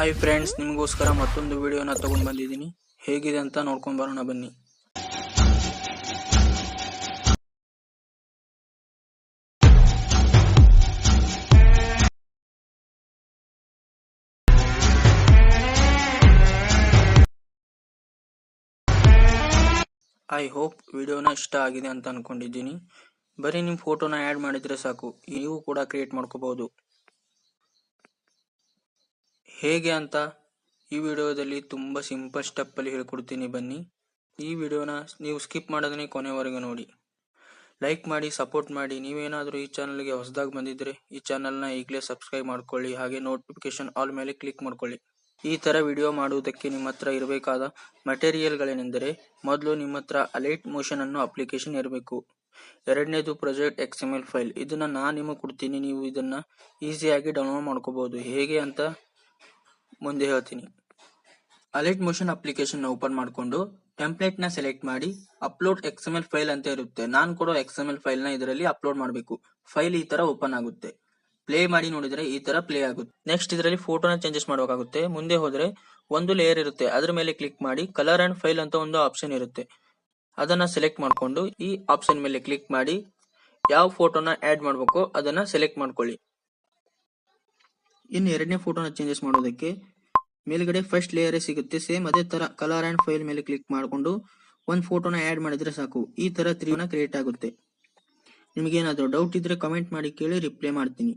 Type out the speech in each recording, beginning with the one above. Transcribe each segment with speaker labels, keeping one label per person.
Speaker 1: Hi friends, ನಿಮಗೋಸ್ಕರ ಮತ್ತೊಂದು ವಿಡಿಯೋನ ತಗೊಂಡು ಬಂದಿದ್ದೀನಿ. ಹೇಗಿದೆ ಅಂತ ನೋಡ್ಕೊಂಡು ಬರೋಣ ಬನ್ನಿ. ಐ ಹೋಪ್ ವಿಡಿಯೋನ ಇಷ್ಟ ಆಗಿದೆ ಅಂತ ಅನ್ಕೊಂಡಿದ್ದೀನಿ. ಬರೀ ನಿಮ್ಮ ಫೋಟೋನ ಆ್ಯಡ್ ಮಾಡಿದ್ರೆ ಸಾಕು, ನೀವು ಕೂಡ ಕ್ರಿಯೇಟ್ ಮಾಡ್ಕೋಬಹುದು. ಹೇಗೆ ಅಂತ ಈ ವಿಡಿಯೋದಲ್ಲಿ ತುಂಬಾ ಸಿಂಪಲ್ ಸ್ಟೆಪ್ ಅಲ್ಲಿ ಹೇಳ್ಕೊಡ್ತೀನಿ ಬನ್ನಿ. ಈ ವಿಡಿಯೋನ ನೀವು ಸ್ಕಿಪ್ ಮಾಡೋದನ್ನೇ ಕೊನೆವರೆಗೂ ನೋಡಿ. ಲೈಕ್ ಮಾಡಿ, ಸಪೋರ್ಟ್ ಮಾಡಿ. ನೀವೇನಾದರೂ ಈ ಚಾನಲ್ಗೆ ಹೊಸದಾಗಿ ಬಂದಿದ್ರೆ ಈ ಚಾನಲ್ನ ಈಗಲೇ ಸಬ್ಸ್ಕ್ರೈಬ್ ಮಾಡ್ಕೊಳ್ಳಿ. ಹಾಗೆ ನೋಟಿಫಿಕೇಶನ್ ಆಲ್ ಮೇಲೆ ಕ್ಲಿಕ್ ಮಾಡ್ಕೊಳ್ಳಿ. ಈ ತರ ವಿಡಿಯೋ ಮಾಡುವುದಕ್ಕೆ ನಿಮ್ಮ ಹತ್ರ ಇರಬೇಕಾದ ಮೆಟೀರಿಯಲ್ಗಳೇನೆಂದರೆ, ಮೊದಲು ನಿಮ್ಮ ಹತ್ರ ಅಲೈಟ್ ಮೋಷನ್ ಅನ್ನೋ ಅಪ್ಲಿಕೇಶನ್ ಇರಬೇಕು. ಎರಡನೇದು ಪ್ರಾಜೆಕ್ಟ್ XML ಫೈಲ್. ಇದನ್ನ ನಾನು ನಿಮಗೆ ಕೊಡ್ತೀನಿ, ನೀವು ಇದನ್ನ ಈಸಿಯಾಗಿ ಡೌನ್ಲೋಡ್ ಮಾಡ್ಕೋಬಹುದು. ಹೇಗೆ ಅಂತ ಮುಂದೆ ಹೇಳ್ತೀನಿ. ಅಲೈಟ್ ಮೋಷನ್ ಅಪ್ಲಿಕೇಶನ್ ನ ಓಪನ್ ಮಾಡಿಕೊಂಡು ಟೆಂಪ್ಲೇಟ್ ನ ಸೆಲೆಕ್ಟ್ ಮಾಡಿ, ಅಪ್ಲೋಡ್ XML ಫೈಲ್ ಅಂತ ಇರುತ್ತೆ. ನಾನು ಕೊಡೋ XML ಫೈಲ್ ನ ಇದರಲ್ಲಿ ಅಪ್ಲೋಡ್ ಮಾಡಬೇಕು. ಫೈಲ್ ಈ ತರ ಓಪನ್ ಆಗುತ್ತೆ. ಪ್ಲೇ ಮಾಡಿ ನೋಡಿದ್ರೆ ಈ ತರ ಪ್ಲೇ ಆಗುತ್ತೆ. ನೆಕ್ಸ್ಟ್ ಇದರಲ್ಲಿ ಫೋಟೋನ ಚೇಂಜಸ್ ಮಾಡಬೇಕಾಗುತ್ತೆ. ಮುಂದೆ ಹೋದ್ರೆ ಒಂದು ಲೇಯರ್ ಇರುತ್ತೆ, ಅದ್ರ ಮೇಲೆ ಕ್ಲಿಕ್ ಮಾಡಿ ಕಲರ್ ಅಂಡ್ ಫೈಲ್ ಅಂತ ಒಂದು ಆಪ್ಷನ್ ಇರುತ್ತೆ. ಅದನ್ನ ಸೆಲೆಕ್ಟ್ ಮಾಡ್ಕೊಂಡು ಈ ಆಪ್ಷನ್ ಮೇಲೆ ಕ್ಲಿಕ್ ಮಾಡಿ ಯಾವ ಫೋಟೋನ ಆಡ್ ಮಾಡಬೇಕು ಅದನ್ನ ಸೆಲೆಕ್ಟ್ ಮಾಡ್ಕೊಳ್ಳಿ. ಇನ್ನು ಎರಡನೇ ಫೋಟೋನ ಚೇಂಜಸ್ ಮಾಡೋದಕ್ಕೆ ಮೇಲ್ಗಡೆ ಫಸ್ಟ್ ಲೇಯರ್ ಸಿಗುತ್ತೆ. ಸೇಮ್ ಅದೇ ತರ ಕಲರ್ ಅಂಡ್ ಫೈಲ್ ಮೇಲೆ ಕ್ಲಿಕ್ ಮಾಡಿಕೊಂಡು ಒಂದು ಫೋಟೋನ ಆಡ್ ಮಾಡಿದ್ರೆ ಸಾಕು. ಈ ತರ ತ್ರಿಕೋನ ಕ್ರಿಯೇಟ್ ಆಗುತ್ತೆ. ನಿಮಗೇನಾದ್ರೂ ಡೌಟ್ ಇದ್ರೆ ಕಮೆಂಟ್ ಮಾಡಿ ಕೇಳಿ, ರಿಪ್ಲೈ ಮಾಡ್ತೀನಿ.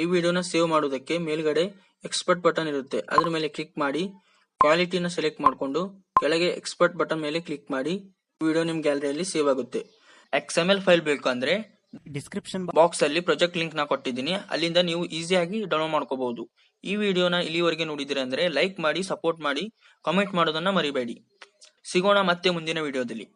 Speaker 1: ಈ ವಿಡಿಯೋನ ಸೇವ್ ಮಾಡೋದಕ್ಕೆ ಮೇಲ್ಗಡೆ ಎಕ್ಸ್ಪರ್ಟ್ ಬಟನ್ ಇರುತ್ತೆ, ಅದ್ರ ಮೇಲೆ ಕ್ಲಿಕ್ ಮಾಡಿ ಕ್ವಾಲಿಟಿನ ಸೆಲೆಕ್ಟ್ ಮಾಡಿಕೊಂಡು ಕೆಳಗೆ ಎಕ್ಸ್ಪರ್ಟ್ ಬಟನ್ ಮೇಲೆ ಕ್ಲಿಕ್ ಮಾಡಿ ವಿಡಿಯೋ ನಿಮ್ ಗ್ಯಾಲರಿಯಲ್ಲಿ ಸೇವ್ ಆಗುತ್ತೆ. XML ಫೈಲ್ ಬೇಕು ಅಂದ್ರೆ ಡಿಸ್ಕ್ರಿಪ್ಷನ್ ಬಾಕ್ಸ್ ಅಲ್ಲಿ ಪ್ರಾಜೆಕ್ಟ್ ಲಿಂಕ್ ನ ಕೊಟ್ಟಿದ್ದೀನಿ, ಅಲ್ಲಿಂದ ನೀವು ಈಸಿಯಾಗಿ ಡೌನ್ಲೋಡ್ ಮಾಡ್ಕೋಬಹುದು. ಈ ವಿಡಿಯೋನ ಇಲ್ಲಿವರೆಗೆ ನೋಡಿದ್ರೆ ಅಂದ್ರೆ ಲೈಕ್ ಮಾಡಿ, ಸಪೋರ್ಟ್ ಮಾಡಿ, ಕಾಮೆಂಟ್ ಮಾಡೋದನ್ನ ಮರಿಬೇಡಿ. ಸಿಗೋಣ ಮತ್ತೆ ಮುಂದಿನ ವಿಡಿಯೋದಲ್ಲಿ.